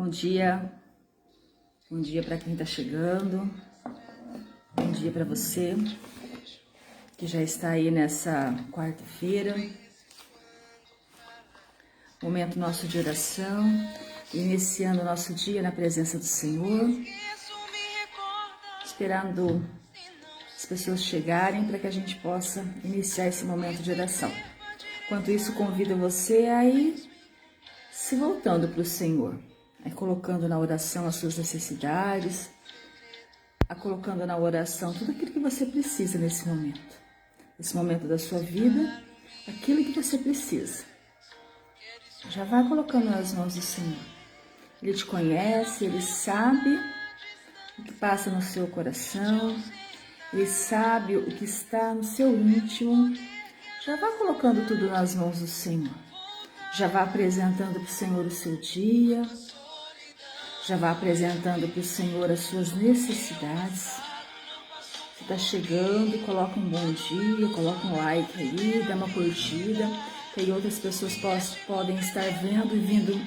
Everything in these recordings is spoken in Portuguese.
Bom dia para quem está chegando, bom dia para você que já está aí nessa quarta-feira, momento nosso de oração, iniciando o nosso dia na presença do Senhor, esperando as pessoas chegarem para que a gente possa iniciar esse momento de oração. Enquanto isso, convido você a ir se voltando para o Senhor, colocando na oração as suas necessidades, colocando na oração tudo aquilo que você precisa nesse momento da sua vida, aquilo que você precisa. Já vá colocando nas mãos do Senhor. Ele te conhece, Ele sabe o que passa no seu coração, Ele sabe o que está no seu íntimo. Já vá colocando tudo nas mãos do Senhor. Já vá apresentando para o Senhor o seu dia. Já vá apresentando para o Senhor as suas necessidades. Você está chegando, coloca um bom dia, coloca um like aí, dá uma curtida, que aí outras pessoas podem estar vendo e vindo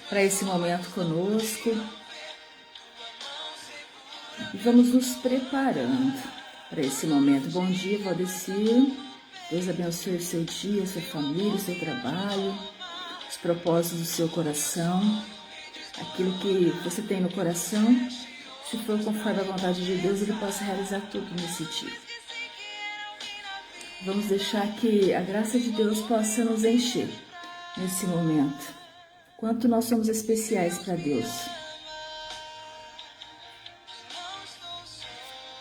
para esse momento conosco. E vamos nos preparando para esse momento. Bom dia, Valdecir. Deus abençoe o seu dia, a sua família, o seu trabalho, os propósitos do seu coração, aquilo que você tem no coração, se for conforme a vontade de Deus, Ele possa realizar tudo nesse dia. Vamos deixar que a graça de Deus possa nos encher nesse momento. Quanto nós somos especiais para Deus.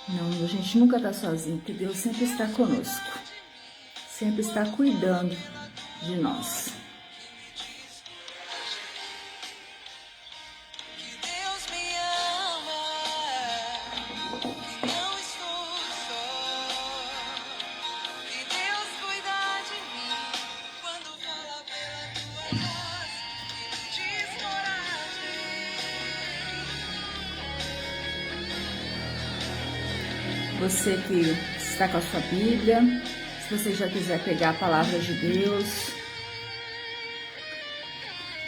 Não, a gente nunca está sozinho, porque Deus sempre está conosco. Sempre está cuidando de nós. Você que está com a sua Bíblia, se você já quiser pegar a palavra de Deus,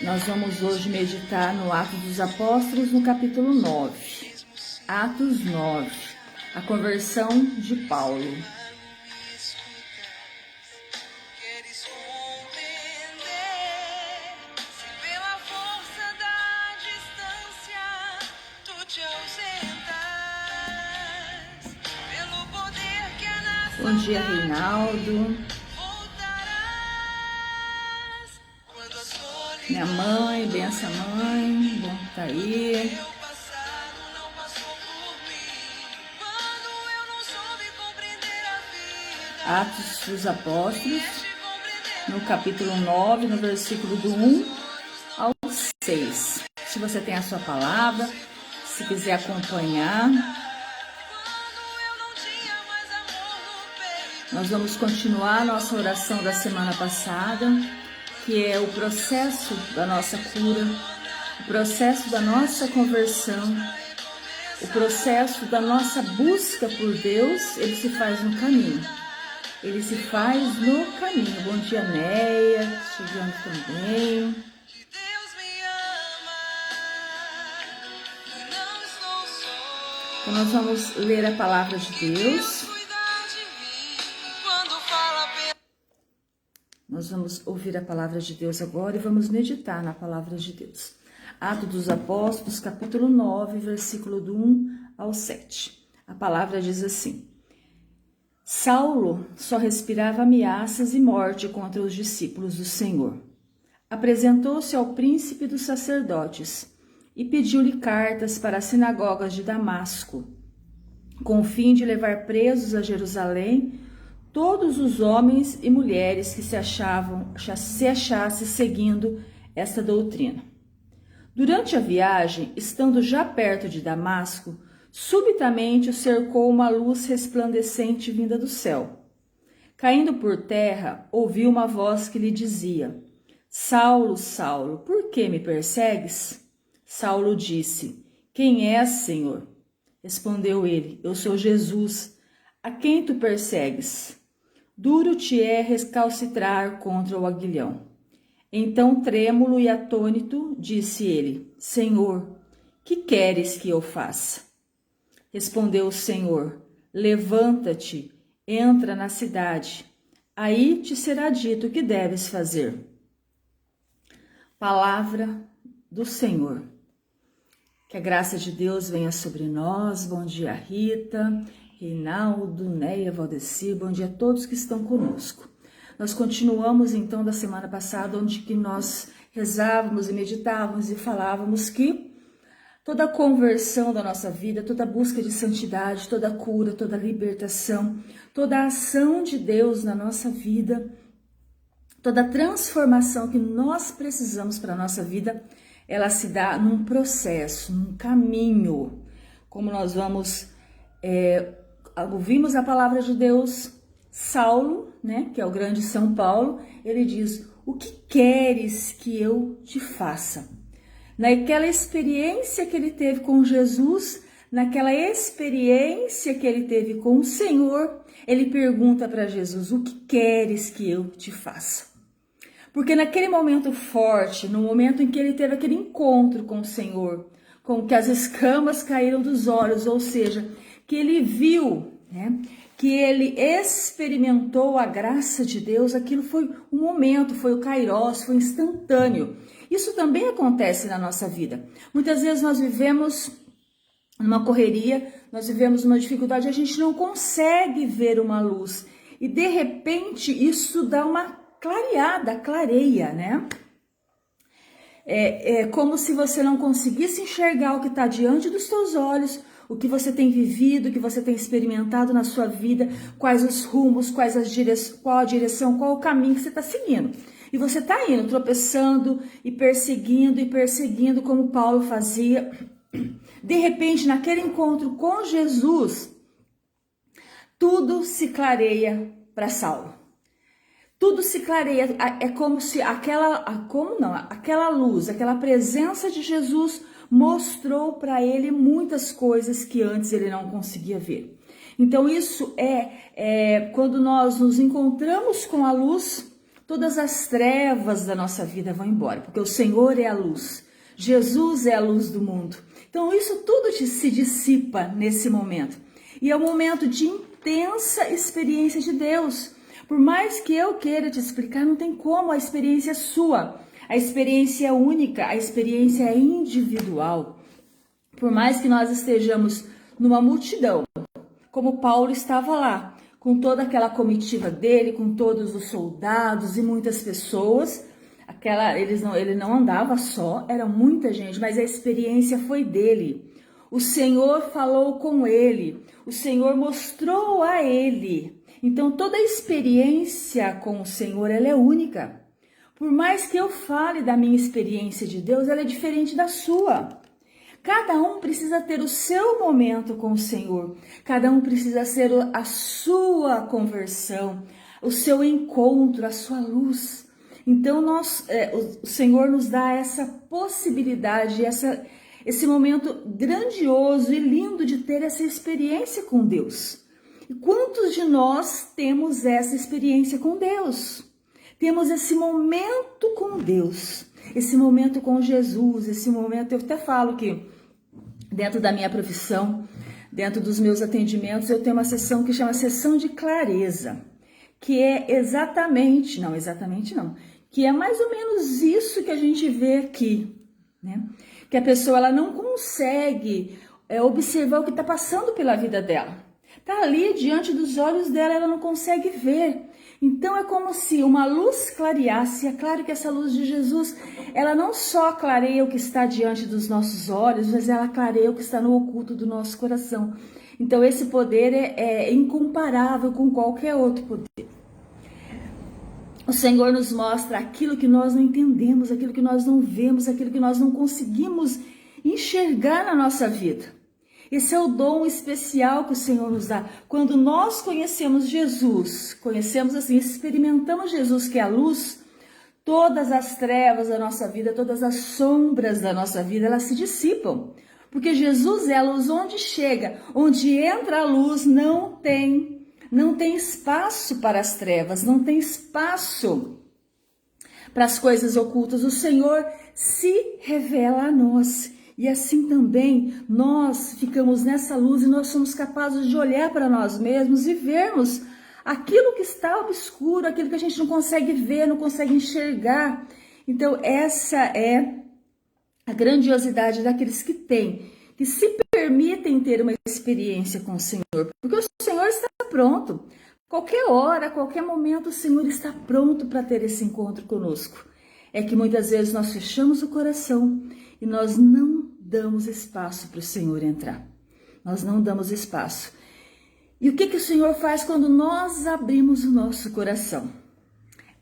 nós vamos hoje meditar no Atos dos Apóstolos, no capítulo 9. Atos 9, a conversão de Paulo. Bom dia, Reinaldo. Minha mãe, benção mãe, bom que tá aí. Atos dos Apóstolos, no capítulo 9, no versículo do 1 ao 6. Se você tem a sua palavra, se quiser acompanhar. Nós vamos continuar a nossa oração da semana passada, que é o processo da nossa cura, o processo da nossa conversão, o processo da nossa busca por Deus. Ele se faz no caminho. Ele se faz no caminho. Bom dia, Neia, chegando também. Então nós vamos ler a palavra de Deus. Nós vamos ouvir a palavra de Deus agora e vamos meditar na palavra de Deus. Atos dos Apóstolos, capítulo 9, versículo do 1 ao 7. A palavra diz assim: Saulo só respirava ameaças e morte contra os discípulos do Senhor. Apresentou-se ao príncipe dos sacerdotes e pediu-lhe cartas para as sinagogas de Damasco, com o fim de levar presos a Jerusalém todos os homens e mulheres que se achassem seguindo esta doutrina. Durante a viagem, estando já perto de Damasco, subitamente o cercou uma luz resplandecente vinda do céu. Caindo por terra, ouviu uma voz que lhe dizia: Saulo, Saulo, por que me persegues? Saulo disse: Quem és, Senhor? Respondeu ele: Eu sou Jesus, a quem tu persegues. Duro te é recalcitrar contra o aguilhão. Então, trêmulo e atônito, disse ele: Senhor, que queres que eu faça? Respondeu o Senhor: Levanta-te, entra na cidade. Aí te será dito o que deves fazer. Palavra do Senhor. Que a graça de Deus venha sobre nós. Bom dia, Rita, Reinaldo, Neia, Valdeci. Bom dia a todos que estão conosco. Nós continuamos então da semana passada, onde que nós rezávamos e meditávamos e falávamos que toda a conversão da nossa vida, toda a busca de santidade, toda a cura, toda a libertação, toda a ação de Deus na nossa vida, toda a transformação que nós precisamos para a nossa vida, ela se dá num processo, num caminho. Como nós vamos, ouvimos a palavra de Deus, Saulo, né, que é o grande São Paulo, ele diz: o que queres que eu te faça? Naquela experiência que ele teve com Jesus, naquela experiência que ele teve com o Senhor, ele pergunta para Jesus: o que queres que eu te faça? Porque naquele momento forte, no momento em que ele teve aquele encontro com o Senhor, com que as escamas caíram dos olhos, ou seja, que ele viu, né, que ele experimentou a graça de Deus, aquilo foi um momento, foi o Kairos, foi instantâneo. Isso também acontece na nossa vida. Muitas vezes nós vivemos numa correria, nós vivemos uma dificuldade, a gente não consegue ver uma luz. E de repente isso dá uma clareada, clareia, né? É como se você não conseguisse enxergar o que está diante dos teus olhos, o que você tem vivido, o que você tem experimentado na sua vida, quais os rumos, qual a direção, qual o caminho que você está seguindo. E você está indo, tropeçando e perseguindo, como Paulo fazia. De repente, naquele encontro com Jesus, tudo se clareia para Saulo. Tudo se clareia, é como se aquela luz, aquela presença de Jesus mostrou para ele muitas coisas que antes ele não conseguia ver. Então isso quando nós nos encontramos com a luz, todas as trevas da nossa vida vão embora, porque o Senhor é a luz, Jesus é a luz do mundo. Então isso tudo se dissipa nesse momento. E é um momento de intensa experiência de Deus. Por mais que eu queira te explicar, não tem como, a experiência é sua. A experiência é única, a experiência é individual. Por mais que nós estejamos numa multidão, como Paulo estava lá, com toda aquela comitiva dele, com todos os soldados e muitas pessoas, ele não andava só, era muita gente, mas a experiência foi dele. O Senhor falou com ele, o Senhor mostrou a ele. Então toda a experiência com o Senhor, ela é única. Por mais que eu fale da minha experiência de Deus, ela é diferente da sua. Cada um precisa ter o seu momento com o Senhor. Cada um precisa ser a sua conversão, o seu encontro, a sua luz. Então o Senhor nos dá essa possibilidade, esse momento grandioso e lindo de ter essa experiência com Deus. E quantos de nós temos essa experiência com Deus? Temos esse momento com Deus, esse momento com Jesus, esse momento, eu até falo que dentro da minha profissão, dentro dos meus atendimentos, eu tenho uma sessão que chama sessão de clareza, que é que é mais ou menos isso que a gente vê aqui, né? Que a pessoa ela não consegue observar o que está passando pela vida dela. Está ali diante dos olhos dela, ela não consegue ver. Então é como se uma luz clareasse. É claro que essa luz de Jesus, ela não só clareia o que está diante dos nossos olhos, mas ela clareia o que está no oculto do nosso coração. Então esse poder é incomparável com qualquer outro poder. O Senhor nos mostra aquilo que nós não entendemos, aquilo que nós não vemos, aquilo que nós não conseguimos enxergar na nossa vida. Esse é o dom especial que o Senhor nos dá. Quando nós conhecemos Jesus, experimentamos Jesus, que é a luz, todas as trevas da nossa vida, todas as sombras da nossa vida, elas se dissipam. Porque Jesus é a luz, onde chega, onde entra a luz, não tem espaço para as trevas, não tem espaço para as coisas ocultas. O Senhor se revela a nós. E assim também nós ficamos nessa luz e nós somos capazes de olhar para nós mesmos e vermos aquilo que está obscuro, aquilo que a gente não consegue ver, não consegue enxergar. Então essa é a grandiosidade daqueles que têm, que se permitem ter uma experiência com o Senhor, porque o Senhor está pronto. Qualquer hora, qualquer momento, o Senhor está pronto para ter esse encontro conosco. É que muitas vezes nós fechamos o coração e nós não damos espaço para o Senhor entrar. Nós não damos espaço. E o que o Senhor faz quando nós abrimos o nosso coração?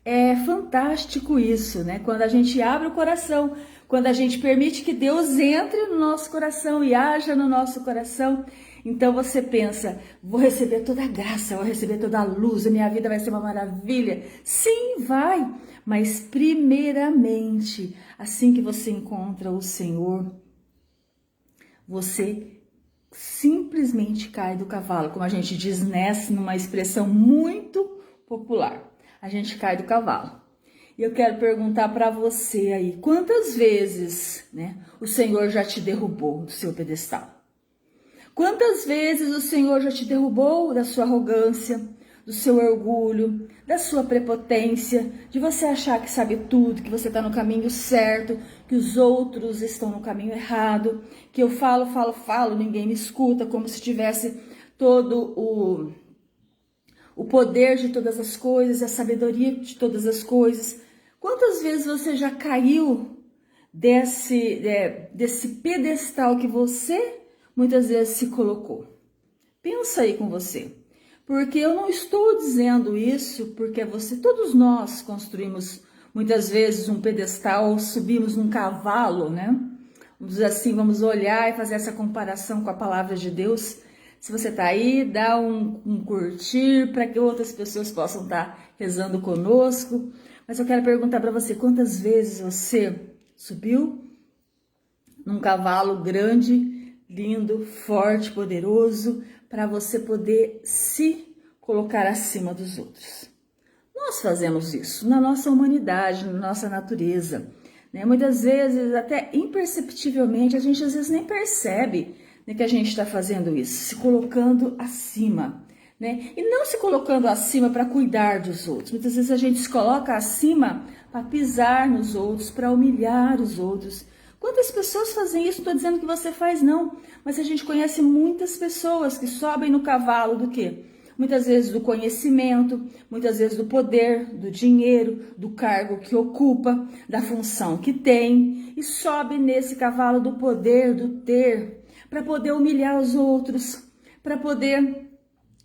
É fantástico isso, né? Quando a gente abre o coração, quando a gente permite que Deus entre no nosso coração e haja no nosso coração, então você pensa, vou receber toda a graça, vou receber toda a luz, a minha vida vai ser uma maravilha. Sim, vai, mas primeiramente, assim que você encontra o Senhor, você simplesmente cai do cavalo, como a gente diz numa expressão muito popular. A gente cai do cavalo. E eu quero perguntar para você aí, quantas vezes, né, o Senhor já te derrubou do seu pedestal? Quantas vezes o Senhor já te derrubou da sua arrogância, do seu orgulho, da sua prepotência, de você achar que sabe tudo, que você está no caminho certo, que os outros estão no caminho errado, que eu falo, ninguém me escuta, como se tivesse todo o poder de todas as coisas, a sabedoria de todas as coisas. Quantas vezes você já caiu desse pedestal que você muitas vezes se colocou? Pensa aí com você. Porque eu não estou dizendo isso porque todos nós construímos muitas vezes um pedestal, subimos num cavalo, né? Vamos dizer assim, vamos olhar e fazer essa comparação com a palavra de Deus. Se você está aí, dá um curtir para que outras pessoas possam estar rezando conosco. Mas eu quero perguntar para você, quantas vezes você subiu num cavalo grande, lindo, forte, poderoso, para você poder se colocar acima dos outros? Nós fazemos isso na nossa humanidade, na nossa natureza, né? Muitas vezes, até imperceptivelmente, a gente às vezes nem percebe, né, que a gente está fazendo isso, se colocando acima, né? E não se colocando acima para cuidar dos outros. Muitas vezes a gente se coloca acima para pisar nos outros, para humilhar os outros. Quantas pessoas fazem isso? Não estou dizendo que você faz, não. Mas a gente conhece muitas pessoas que sobem no cavalo do quê? Muitas vezes do conhecimento, muitas vezes do poder, do dinheiro, do cargo que ocupa, da função que tem. E sobe nesse cavalo do poder, do ter, para poder humilhar os outros, para poder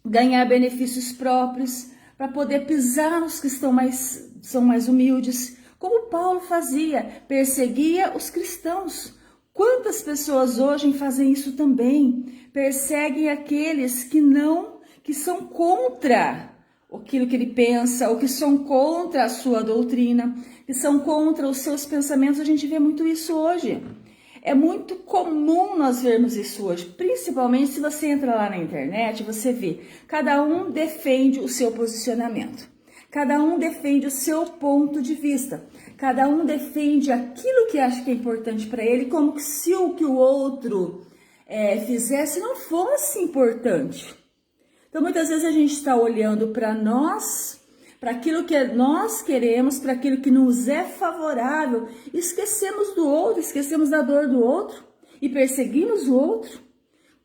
ganhar benefícios próprios, para poder pisar nos que são mais humildes, como Paulo fazia, perseguia os cristãos. Quantas pessoas hoje fazem isso também? Perseguem aqueles que são contra aquilo que ele pensa, ou que são contra a sua doutrina, que são contra os seus pensamentos. A gente vê muito isso hoje. É muito comum nós vermos isso hoje, principalmente se você entra lá na internet, você vê, cada um defende o seu posicionamento, cada um defende o seu ponto de vista, cada um defende aquilo que acha que é importante para ele, como se o que o outro fizesse não fosse importante. Então muitas vezes a gente está olhando para nós, para aquilo que nós queremos, para aquilo que nos é favorável, esquecemos do outro, esquecemos da dor do outro e perseguimos o outro.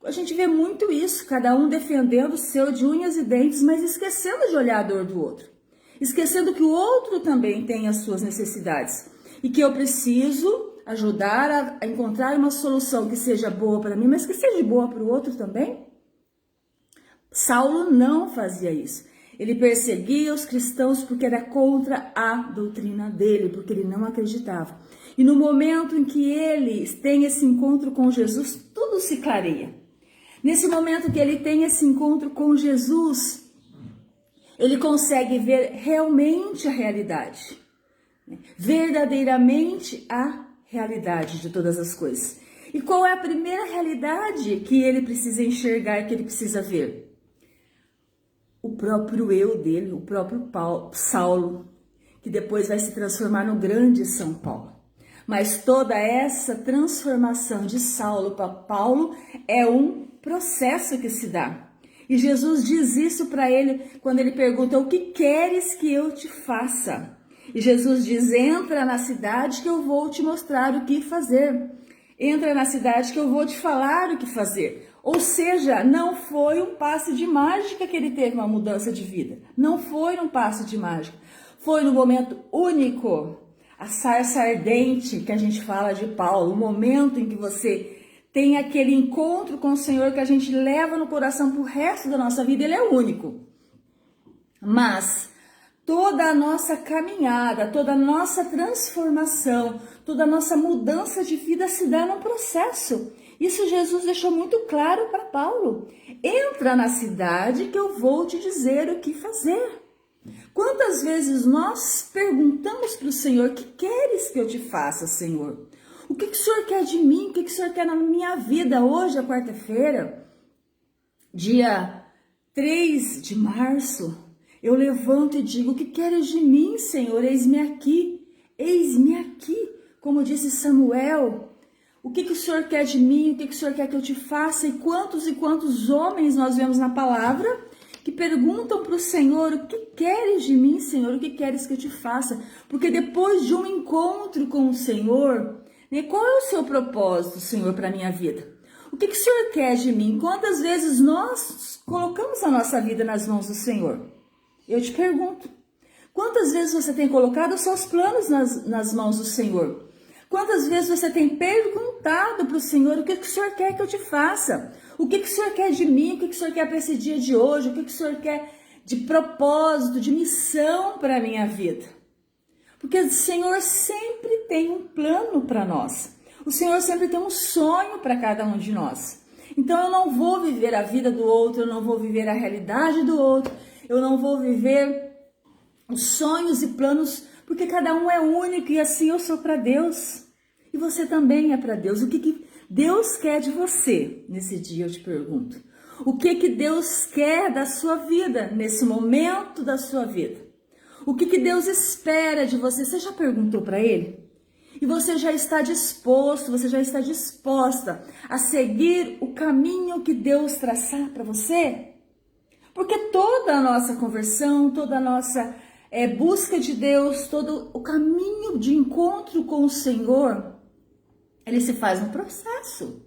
A gente vê muito isso, cada um defendendo o seu de unhas e dentes, mas esquecendo de olhar a dor do outro, esquecendo que o outro também tem as suas necessidades e que eu preciso ajudar a encontrar uma solução que seja boa para mim, mas que seja boa para o outro também. Saulo não fazia isso. Ele perseguia os cristãos porque era contra a doutrina dele, porque ele não acreditava. E no momento em que ele tem esse encontro com Jesus, tudo se clareia. Nesse momento que ele tem esse encontro com Jesus, ele consegue ver realmente a realidade. Verdadeiramente a realidade de todas as coisas. E qual é a primeira realidade que ele precisa enxergar, que ele precisa ver? O próprio eu dele, o próprio Saulo, que depois vai se transformar no grande São Paulo. Mas toda essa transformação de Saulo para Paulo é um processo que se dá. E Jesus diz isso para ele quando ele pergunta: o que queres que eu te faça? E Jesus diz: entra na cidade que eu vou te mostrar o que fazer. Entra na cidade que eu vou te falar o que fazer. Ou seja, não foi um passe de mágica que ele teve uma mudança de vida. Não foi um passe de mágica. Foi no momento único, a sarça ardente que a gente fala de Paulo, o momento em que você tem aquele encontro com o Senhor que a gente leva no coração pro resto da nossa vida, ele é único. Mas toda a nossa caminhada, toda a nossa transformação, toda a nossa mudança de vida se dá num processo. Isso Jesus deixou muito claro para Paulo. Entra na cidade que eu vou te dizer o que fazer. Quantas vezes nós perguntamos para o Senhor: o que queres que eu te faça, Senhor? O que o Senhor quer de mim? O que o Senhor quer na minha vida? Hoje é quarta-feira, dia 3 de março. Eu levanto e digo: o que queres de mim, Senhor? Eis-me aqui, eis-me aqui. Como disse Samuel, o que o Senhor quer de mim? O que o Senhor quer que eu te faça? E quantos homens nós vemos na palavra que perguntam para o Senhor: o que queres de mim, Senhor? O que queres que eu te faça? Porque depois de um encontro com o Senhor, né, qual é o seu propósito, Senhor, para a minha vida? O que o Senhor quer de mim? Quantas vezes nós colocamos a nossa vida nas mãos do Senhor? Eu te pergunto, quantas vezes você tem colocado os seus planos nas mãos do Senhor? Quantas vezes você tem perguntado para o Senhor: o que o Senhor quer que eu te faça? O que o Senhor quer de mim? O que o Senhor quer para esse dia de hoje? O que o Senhor quer de propósito, de missão para a minha vida? Porque o Senhor sempre tem um plano para nós. O Senhor sempre tem um sonho para cada um de nós. Então eu não vou viver a vida do outro, eu não vou viver a realidade do outro, eu não vou viver os sonhos e planos, porque cada um é único e assim eu sou para Deus. E você também é para Deus. O que Deus quer de você nesse dia, eu te pergunto? O que Deus quer da sua vida, nesse momento da sua vida? O que Deus espera de você? Você já perguntou para Ele? E você já está disposto, você já está disposta a seguir o caminho que Deus traçar para você? Porque toda a nossa conversão, toda a nossa busca de Deus, todo o caminho de encontro com o Senhor, ele se faz no processo.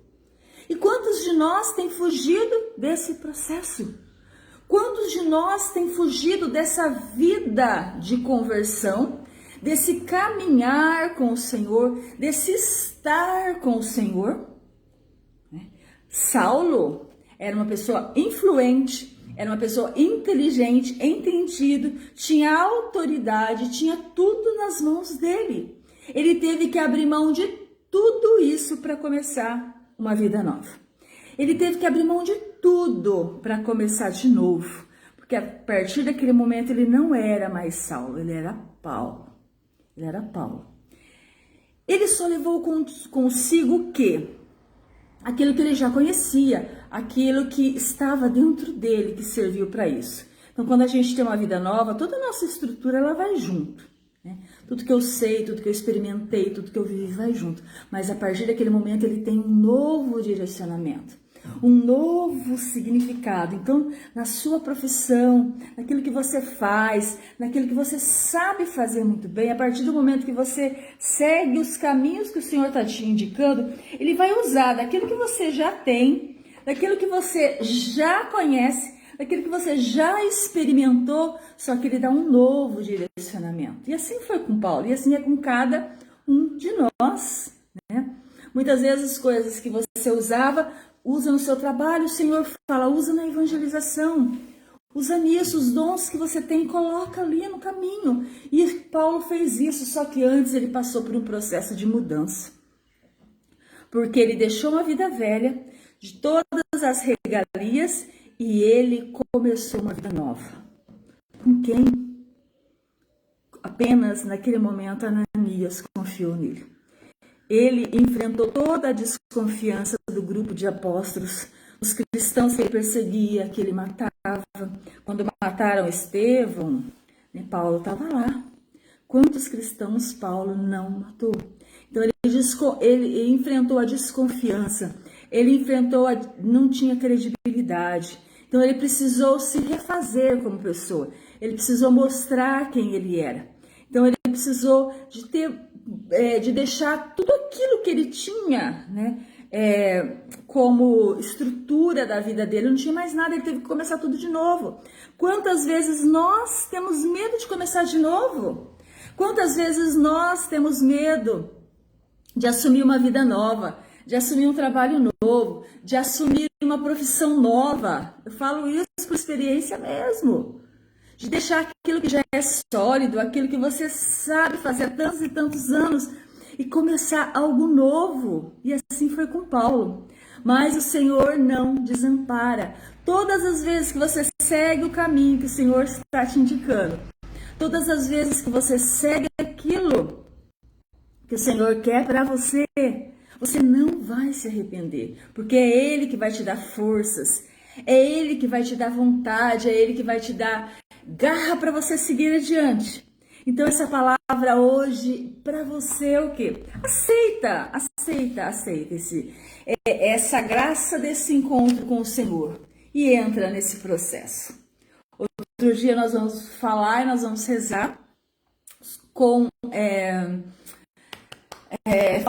E quantos de nós têm fugido desse processo? Quantos de nós têm fugido dessa vida de conversão, desse caminhar com o Senhor, desse estar com o Senhor? Saulo era uma pessoa influente, era uma pessoa inteligente, entendido, tinha autoridade, tinha tudo nas mãos dele. Ele teve que abrir mão de tudo isso para começar uma vida nova. Ele teve que abrir mão de tudo para começar de novo. Porque a partir daquele momento ele não era mais Saulo, ele era Paulo. Ele era Paulo. Ele só levou consigo o quê? Aquilo que ele já conhecia, aquilo que estava dentro dele, que serviu para isso. Então, quando a gente tem uma vida nova, toda a nossa estrutura ela vai junto, né? Tudo que eu sei, tudo que eu experimentei, tudo que eu vivi vai junto. Mas a partir daquele momento ele tem um novo direcionamento, um novo significado. Então, na sua profissão, naquilo que você faz, naquilo que você sabe fazer muito bem, a partir do momento que você segue os caminhos que o Senhor está te indicando, Ele vai usar daquilo que você já tem, daquilo que você já conhece, daquilo que você já experimentou, só que Ele dá um novo direcionamento. E assim foi com Paulo, e assim é com cada um de nós, né? Muitas vezes as coisas que você usa no seu trabalho, o Senhor fala: usa na evangelização, usa nisso, os dons que você tem, coloca ali no caminho. E Paulo fez isso, só que antes ele passou por um processo de mudança. Porque ele deixou uma vida velha, de todas as regalias, e ele começou uma vida nova. Com quem? Apenas naquele momento Ananias confiou nele. Ele enfrentou toda a desconfiança do grupo de apóstolos, os cristãos que ele perseguia, que ele matava. Quando mataram Estevão, né, Paulo estava lá. Quantos cristãos Paulo não matou? Então ele enfrentou a desconfiança, ele enfrentou não tinha credibilidade. Então ele precisou se refazer como pessoa, ele precisou mostrar quem ele era. Então ele precisou de deixar tudo aquilo que ele tinha, né, como estrutura da vida dele, não tinha mais nada, ele teve que começar tudo de novo. Quantas vezes nós temos medo de começar de novo? Quantas vezes nós temos medo de assumir uma vida nova, de assumir um trabalho novo, de assumir uma profissão nova? Eu falo isso por experiência mesmo. De deixar aquilo que já é sólido, aquilo que você sabe fazer há tantos e tantos anos e começar algo novo. E assim foi com Paulo. Mas o Senhor não desampara. Todas as vezes que você segue o caminho que o Senhor está te indicando, todas as vezes que você segue aquilo que o Senhor quer para você, você não vai se arrepender, porque é Ele que vai te dar forças, é Ele que vai te dar vontade, é Ele que vai te dar garra para você seguir adiante. Então essa palavra hoje para você é o quê? Aceita essa graça desse encontro com o Senhor e entra nesse processo. Outro dia nós vamos falar e nós vamos rezar com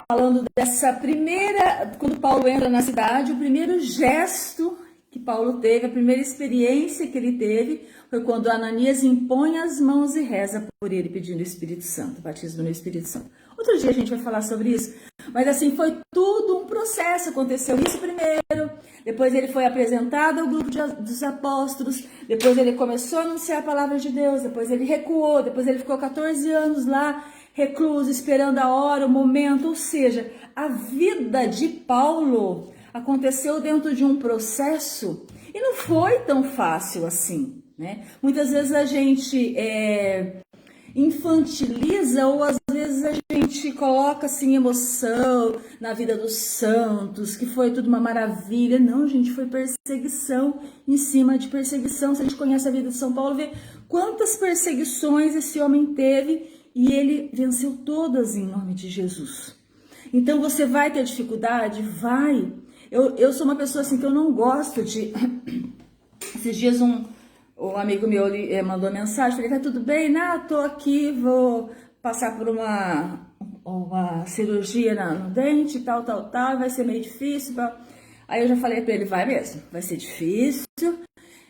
falando dessa primeira, quando Paulo entra na cidade, o primeiro gesto que Paulo teve, a primeira experiência que ele teve foi quando Ananias impõe as mãos e reza por ele, pedindo o Espírito Santo, batismo no Espírito Santo. Outro dia a gente vai falar sobre isso, mas assim, foi tudo um processo, aconteceu isso primeiro, depois ele foi apresentado ao grupo dos apóstolos, depois ele começou a anunciar a palavra de Deus, depois ele recuou, depois ele ficou 14 anos lá, recluso, esperando a hora, o momento, ou seja, a vida de Paulo aconteceu dentro de um processo e não foi tão fácil assim, né? Muitas vezes a gente infantiliza ou às vezes a gente coloca assim emoção na vida dos santos, que foi tudo uma maravilha. Não, gente, foi perseguição em cima de perseguição. Se a gente conhece a vida de São Paulo, vê quantas perseguições esse homem teve e ele venceu todas em nome de Jesus. Então você vai ter dificuldade? Vai. Eu sou uma pessoa assim que eu não gosto de... Esses dias um amigo meu mandou mensagem, falei, tá tudo bem? Não, tô aqui, vou passar por uma cirurgia no dente, tal, vai ser meio difícil. Aí eu já falei pra ele, vai mesmo, vai ser difícil,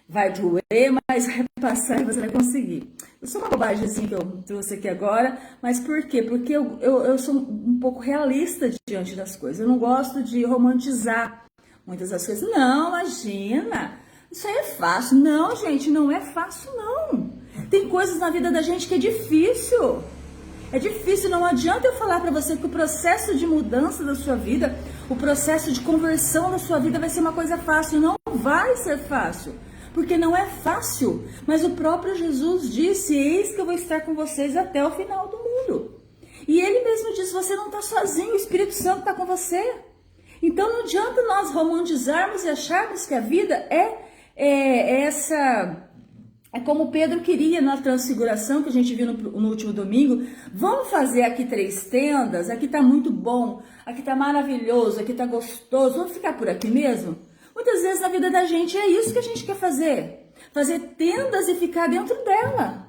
vai doer, mas vai passar e você vai conseguir. Eu sou uma bobagem assim que eu trouxe aqui agora, mas por quê? Porque eu sou um pouco realista diante das coisas. Eu não gosto de romantizar muitas das coisas. Não, imagina, isso aí é fácil. Não, gente, não é fácil, não. Tem coisas na vida da gente que é difícil. É difícil, não adianta eu falar para você que o processo de mudança da sua vida, o processo de conversão da sua vida vai ser uma coisa fácil. Não vai ser fácil. Porque não é fácil, mas o próprio Jesus disse, eis que eu vou estar com vocês até o final do mundo. E ele mesmo disse, você não está sozinho, o Espírito Santo está com você. Então não adianta nós romantizarmos e acharmos que a vida é como Pedro queria na transfiguração, que a gente viu no último domingo. Vamos fazer aqui 3 tendas, aqui está muito bom, aqui está maravilhoso, aqui está gostoso, vamos ficar por aqui mesmo? Muitas vezes na vida da gente é isso que a gente quer fazer. Fazer tendas e ficar dentro dela.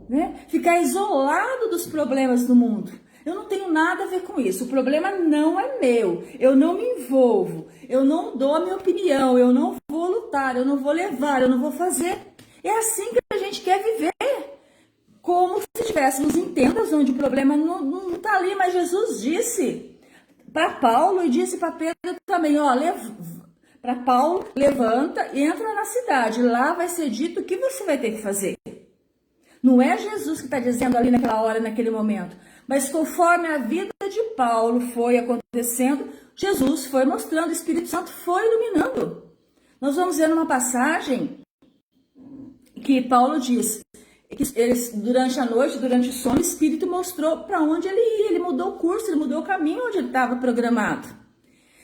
Né? Ficar isolado dos problemas do mundo. Eu não tenho nada a ver com isso. O problema não é meu. Eu não me envolvo. Eu não dou a minha opinião. Eu não vou lutar. Eu não vou levar. Eu não vou fazer. É assim que a gente quer viver. Como se estivéssemos em tendas onde o problema não está ali. Mas Jesus disse para Paulo e disse para Pedro também, ó, para Paulo, levanta e entra na cidade. Lá vai ser dito o que você vai ter que fazer. Não é Jesus que está dizendo ali naquela hora, naquele momento. Mas conforme a vida de Paulo foi acontecendo, Jesus foi mostrando, o Espírito Santo foi iluminando. Nós vamos ver numa passagem que Paulo diz que durante a noite, durante o sono, o Espírito mostrou para onde ele ia. Ele mudou o curso, ele mudou o caminho onde ele estava programado.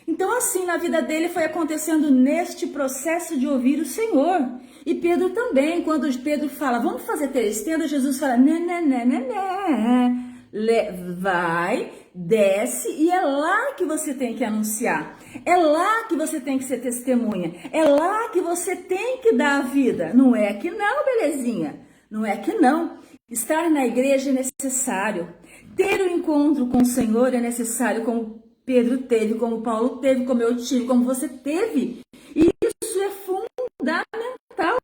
Então, assim, na vida dele foi acontecendo neste processo de ouvir o Senhor. E Pedro também, quando Pedro fala, vamos fazer 3 tendas, Jesus fala, né. Vai, desce, e é lá que você tem que anunciar. É lá que você tem que ser testemunha. É lá que você tem que dar a vida. Não é que não, belezinha. Não é que não. Estar na igreja é necessário. Ter o encontro com o Senhor é necessário, como Pedro teve, como Paulo teve, como eu tive, como você teve. E isso é fundamental.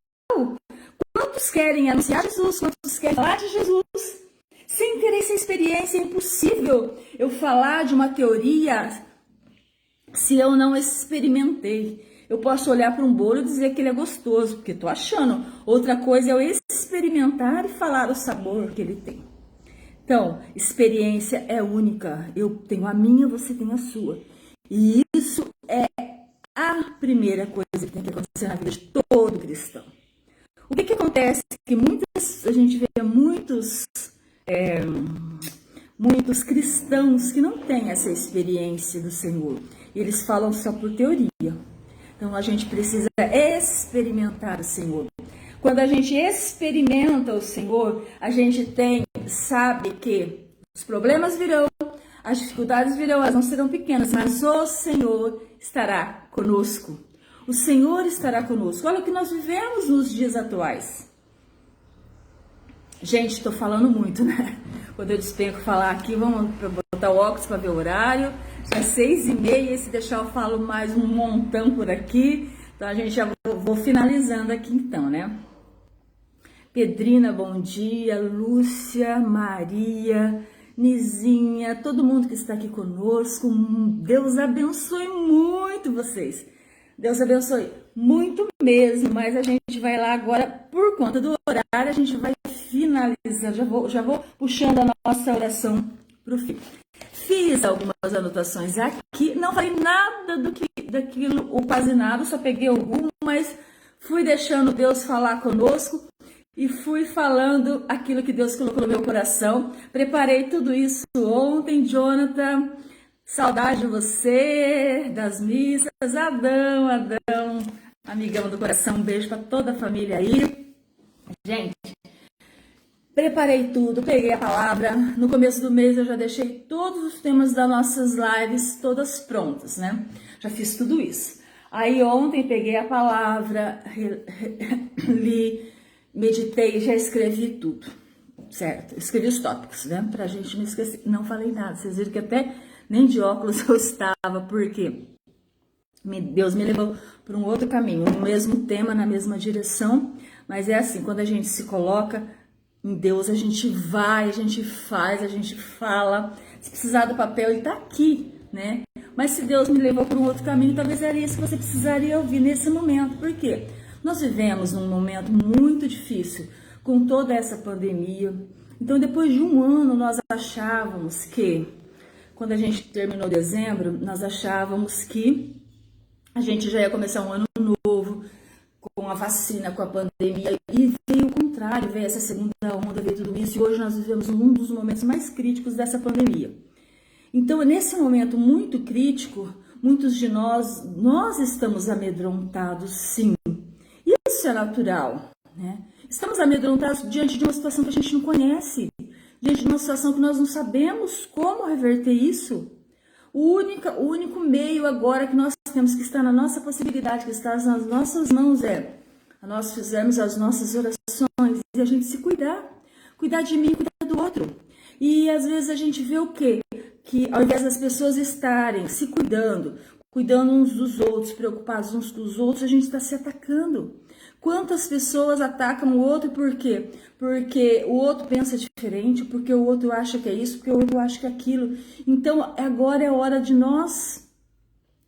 Quantos querem anunciar Jesus? Quantos querem falar de Jesus? Sem ter essa experiência, é impossível eu falar de uma teoria se eu não experimentei. Eu posso olhar para um bolo e dizer que ele é gostoso, porque estou achando. Outra coisa é eu experimentar e falar o sabor que ele tem. Então, experiência é única. Eu tenho a minha, você tem a sua. E isso é a primeira coisa que tem que acontecer na vida de todo cristão. O que acontece? Que a gente vê muitos cristãos que não têm essa experiência do Senhor. E eles falam só por teoria. Então, a gente precisa experimentar o Senhor. Quando a gente experimenta o Senhor, a gente sabe que os problemas virão, as dificuldades virão, elas não serão pequenas, mas o Senhor estará conosco. O Senhor estará conosco. Olha o que nós vivemos nos dias atuais. Gente, estou falando muito, né? Quando eu despenco falar aqui, vamos botar o óculos para ver o horário. Já é 6h30, se deixar eu falo mais um montão por aqui. Então a gente já vou finalizando aqui então, né? Pedrina, bom dia. Lúcia, Maria, Nizinha, todo mundo que está aqui conosco. Deus abençoe muito vocês. Deus abençoe muito mesmo, mas a gente vai lá agora, por conta do horário, a gente vai finalizar. Já vou puxando a nossa oração para o fim. Fiz algumas anotações aqui, não falei nada daquilo, ou quase nada, só peguei o rumo, mas fui deixando Deus falar conosco e fui falando aquilo que Deus colocou no meu coração. Preparei tudo isso ontem, Jonathan. Saudade de você, das missas, Adão, amigão do coração, um beijo para toda a família aí. Gente, preparei tudo, peguei a palavra, no começo do mês eu já deixei todos os temas das nossas lives todas prontas, né? Já fiz tudo isso. Aí ontem peguei a palavra, li, meditei, já escrevi tudo, certo? Escrevi os tópicos, né? Pra gente não esquecer, não falei nada, vocês viram que até nem de óculos eu estava, porque Deus me levou para um outro caminho, no mesmo tema, na mesma direção, mas é assim, quando a gente se coloca em Deus, a gente vai, a gente faz, a gente fala. Se precisar do papel, ele está aqui, né? Mas se Deus me levou para um outro caminho, talvez era isso que você precisaria ouvir nesse momento. Por quê? Nós vivemos num momento muito difícil, com toda essa pandemia. Então, depois de um ano, nós achávamos que, quando a gente terminou dezembro, nós achávamos que a gente já ia começar um ano novo, com a vacina, com a pandemia, e veio o contrário, veio essa segunda onda, veio tudo isso, e hoje nós vivemos um dos momentos mais críticos dessa pandemia. Então, nesse momento muito crítico, muitos de nós estamos amedrontados, sim. Isso é natural, né? Estamos amedrontados diante de uma situação que a gente não conhece, diante de uma situação que nós não sabemos como reverter isso. O único meio agora que nós temos, que está na nossa possibilidade, que está nas nossas mãos, é nós fizermos as nossas orações e a gente se cuidar. Cuidar de mim, cuidar do outro. E às vezes a gente vê o quê? Que ao invés das pessoas estarem se cuidando uns dos outros, preocupados uns com os outros, a gente está se atacando. Quantas pessoas atacam o outro por quê? Porque o outro pensa diferente, porque o outro acha que é isso, porque o outro acha que é aquilo. Então, agora é hora de nós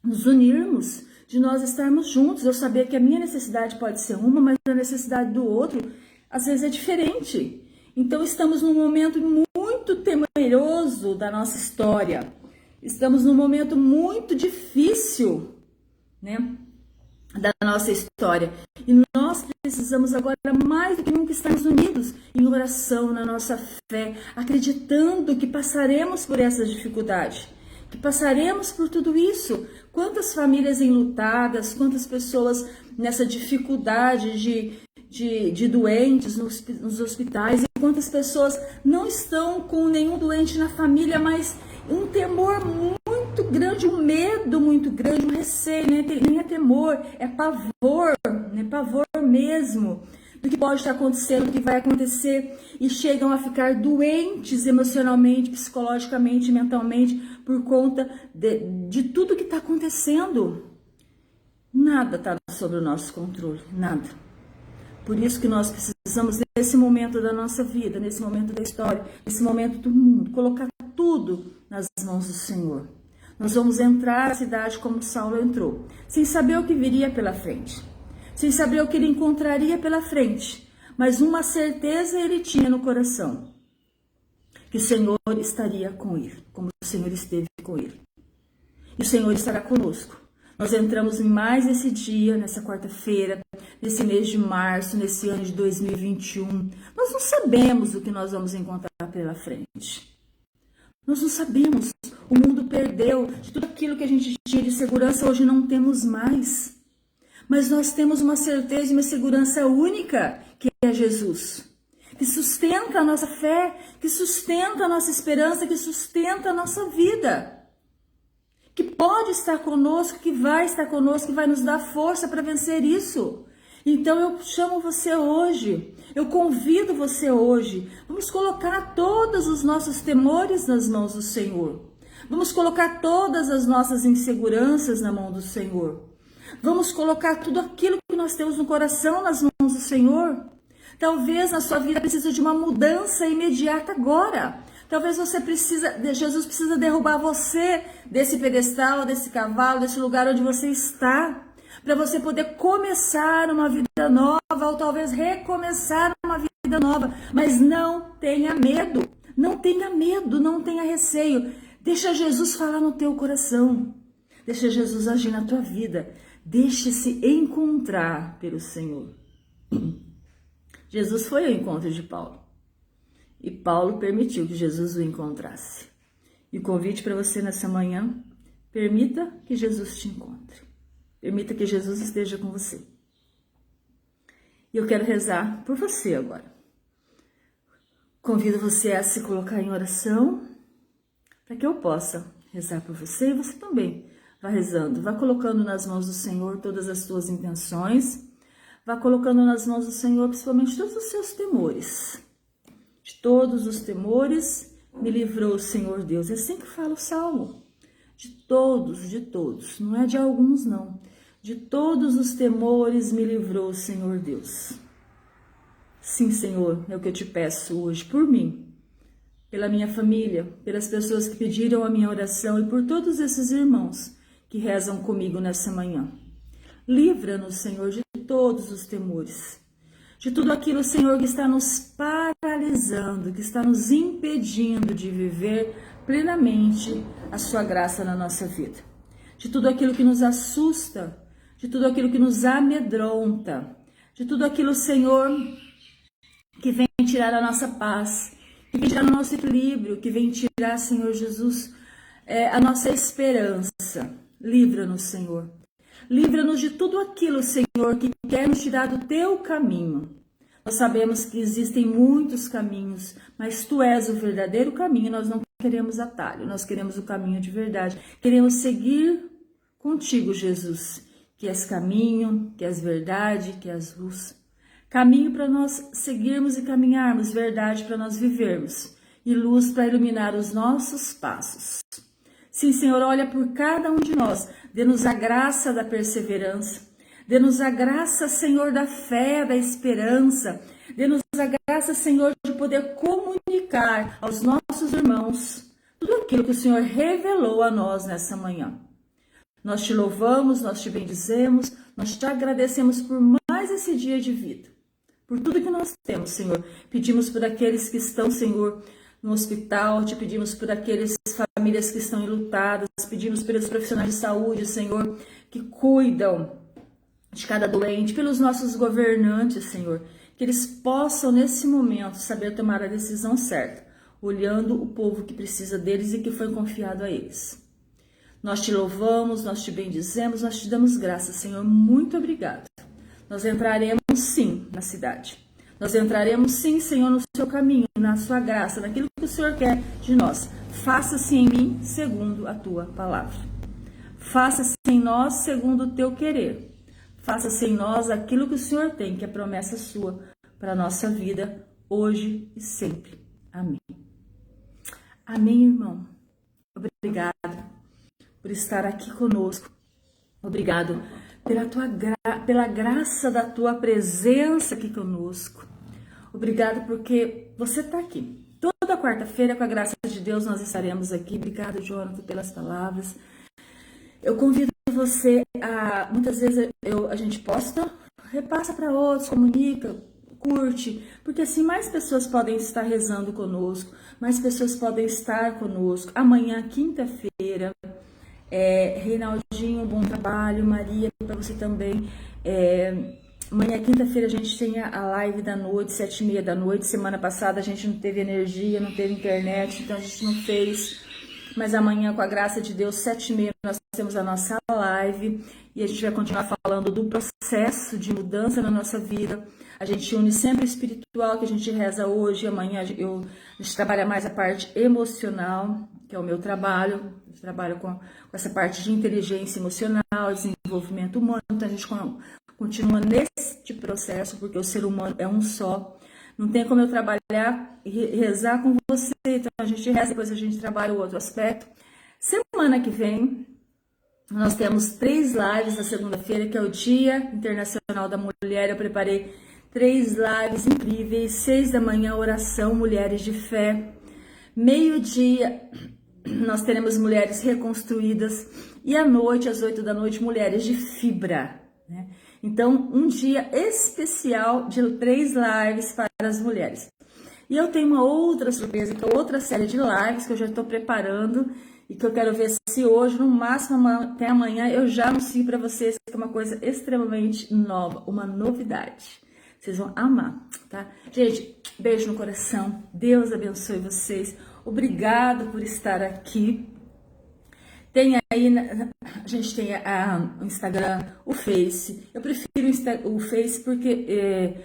nos unirmos, de nós estarmos juntos. Eu saber que a minha necessidade pode ser uma, mas a necessidade do outro, às vezes, é diferente. Então, estamos num momento muito temeroso da nossa história. Estamos num momento muito difícil, né, da nossa história. E nós precisamos agora mais do que nunca estarmos unidos em oração, na nossa fé, acreditando que passaremos por essa dificuldade, que passaremos por tudo isso. Quantas famílias enlutadas, quantas pessoas nessa dificuldade de doentes nos hospitais, e quantas pessoas não estão com nenhum doente na família, mas um temor muito grande, um medo muito grande, um receio, nem é temor, é pavor, pavor mesmo do que pode estar acontecendo, do que vai acontecer, e chegam a ficar doentes emocionalmente, psicologicamente, mentalmente, por conta de tudo que está acontecendo. Nada está sob o nosso controle, nada. Por isso que nós precisamos, nesse momento da nossa vida, nesse momento da história, nesse momento do mundo, colocar tudo nas mãos do Senhor. Nós vamos entrar na cidade como Saulo entrou, sem saber o que viria pela frente, sem saber o que ele encontraria pela frente, mas uma certeza ele tinha no coração, que o Senhor estaria com ele, como o Senhor esteve com ele. E o Senhor estará conosco. Nós entramos em mais esse dia, nessa quarta-feira, nesse mês de março, nesse ano de 2021. Nós não sabemos o que nós vamos encontrar pela frente. Nós não sabemos. O mundo perdeu de tudo aquilo que a gente tinha de segurança, hoje não temos mais. Mas nós temos uma certeza e uma segurança única, que é Jesus. Que sustenta a nossa fé, que sustenta a nossa esperança, que sustenta a nossa vida. Que pode estar conosco, que vai estar conosco, que vai nos dar força para vencer isso. Então eu chamo você hoje, eu convido você hoje, vamos colocar todos os nossos temores nas mãos do Senhor. Vamos colocar todas as nossas inseguranças na mão do Senhor. Vamos colocar tudo aquilo que nós temos no coração nas mãos do Senhor. Talvez na sua vida precise de uma mudança imediata agora. Talvez Jesus precisa derrubar você desse pedestal, desse cavalo, desse lugar onde você está, para você poder começar uma vida nova, ou talvez recomeçar uma vida nova. Mas não tenha medo, não tenha medo, não tenha receio. Deixa Jesus falar no teu coração, deixa Jesus agir na tua vida, deixe-se encontrar pelo Senhor. Jesus foi ao encontro de Paulo. E Paulo permitiu que Jesus o encontrasse. E o convite para você nessa manhã, permita que Jesus te encontre. Permita que Jesus esteja com você. E eu quero rezar por você agora. Convido você a se colocar em oração, para que eu possa rezar por você, e você também vá rezando. Vá colocando nas mãos do Senhor todas as suas intenções. Vá colocando nas mãos do Senhor principalmente todos os seus temores. De todos os temores me livrou o Senhor Deus. É assim que fala o Salmo. De todos, não é de alguns não. De todos os temores me livrou o Senhor Deus. Sim, Senhor, é o que eu te peço hoje por mim, pela minha família, pelas pessoas que pediram a minha oração e por todos esses irmãos que rezam comigo nessa manhã. Livra-nos, Senhor, de todos os temores. De tudo aquilo, Senhor, que está nos paralisando, que está nos impedindo de viver plenamente a sua graça na nossa vida. De tudo aquilo que nos assusta, de tudo aquilo que nos amedronta, de tudo aquilo, Senhor, que vem tirar a nossa paz, que vem tirar o nosso equilíbrio, que vem tirar, Senhor Jesus, a nossa esperança. Livra-nos, Senhor. Livra-nos de tudo aquilo, Senhor, que quer nos tirar do teu caminho. Nós sabemos que existem muitos caminhos, mas tu és o verdadeiro caminho. Nós não queremos atalho, nós queremos o caminho de verdade. Queremos seguir contigo, Jesus, que és caminho, que és verdade, que és luz. Caminho para nós seguirmos e caminharmos, verdade para nós vivermos e luz para iluminar os nossos passos. Sim, Senhor, olha por cada um de nós, dê-nos a graça da perseverança, dê-nos a graça, Senhor, da fé, da esperança, dê-nos a graça, Senhor, de poder comunicar aos nossos irmãos tudo aquilo que o Senhor revelou a nós nessa manhã. Nós te louvamos, nós te bendizemos, nós te agradecemos por mais esse dia de vida, por tudo que nós temos, Senhor. Pedimos por aqueles que estão, Senhor, no hospital, te pedimos por aqueles famílias que estão enlutadas, pedimos pelos profissionais de saúde, Senhor, que cuidam de cada doente, pelos nossos governantes, Senhor, que eles possam nesse momento saber tomar a decisão certa, olhando o povo que precisa deles e que foi confiado a eles. Nós te louvamos, nós te bendizemos, nós te damos graças, Senhor. Muito obrigado. Nós entraremos sim na cidade. Nós entraremos sim, Senhor, no seu caminho, na sua graça, naquilo que o Senhor quer de nós. Faça-se em mim segundo a tua palavra. Faça-se em nós segundo o teu querer. Faça-se em nós aquilo que o Senhor tem, que é promessa sua para a nossa vida, hoje e sempre. Amém. Amém, irmão. Obrigado por estar aqui conosco. Obrigado pela graça da tua presença aqui conosco. Obrigado porque você está aqui. Toda quarta-feira, com a graça de Deus, nós estaremos aqui. Obrigado, Jonathan, pelas palavras. Eu convido você a... Muitas vezes a gente posta, repassa para outros, comunica, curte, porque assim mais pessoas podem estar rezando conosco, mais pessoas podem estar conosco. Amanhã, quinta-feira, Reinaldinho, bom trabalho, Maria, para você também. Amanhã, quinta-feira, a gente tem a live da noite, 7h30 da noite. Semana passada a gente não teve energia, não teve internet, então a gente não fez. Mas amanhã, com a graça de Deus, 7h30, nós temos a nossa live e a gente vai continuar falando do processo de mudança na nossa vida. A gente une sempre o espiritual, que a gente reza hoje, amanhã a gente trabalha mais a parte emocional, que é o meu trabalho. Eu trabalho com essa parte de inteligência emocional, desenvolvimento humano, então a gente continua nesse processo, porque o ser humano é um só. Não tem como eu trabalhar e rezar com você, então a gente reza, depois a gente trabalha o outro aspecto. Semana que vem, nós temos 3 lives na segunda-feira, que é o Dia Internacional da Mulher. Eu preparei 3 lives incríveis, 6 da manhã, oração, mulheres de fé. Meio-dia, nós teremos mulheres reconstruídas. E à noite, às 8 da noite, mulheres de fibra, né? Então, um dia especial de 3 lives para as mulheres. E eu tenho uma outra surpresa, que é outra série de lives que eu já estou preparando e que eu quero ver se hoje, no máximo até amanhã, eu já anuncio para vocês, que é uma coisa extremamente nova, uma novidade. Vocês vão amar, tá? Gente, beijo no coração. Deus abençoe vocês. Obrigado por estar aqui. Tem aí, a gente tem o Instagram, o Face. Eu prefiro o Face porque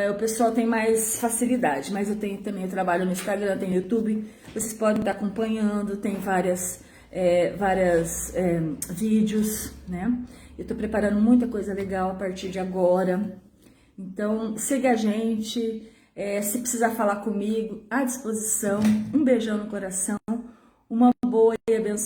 o pessoal tem mais facilidade, mas eu tenho também, eu trabalho no Instagram, tem YouTube, vocês podem estar acompanhando, tem várias vídeos, né? Eu tô preparando muita coisa legal a partir de agora. Então, siga a gente, se precisar falar comigo, à disposição. Um beijão no coração, uma boa e abençoada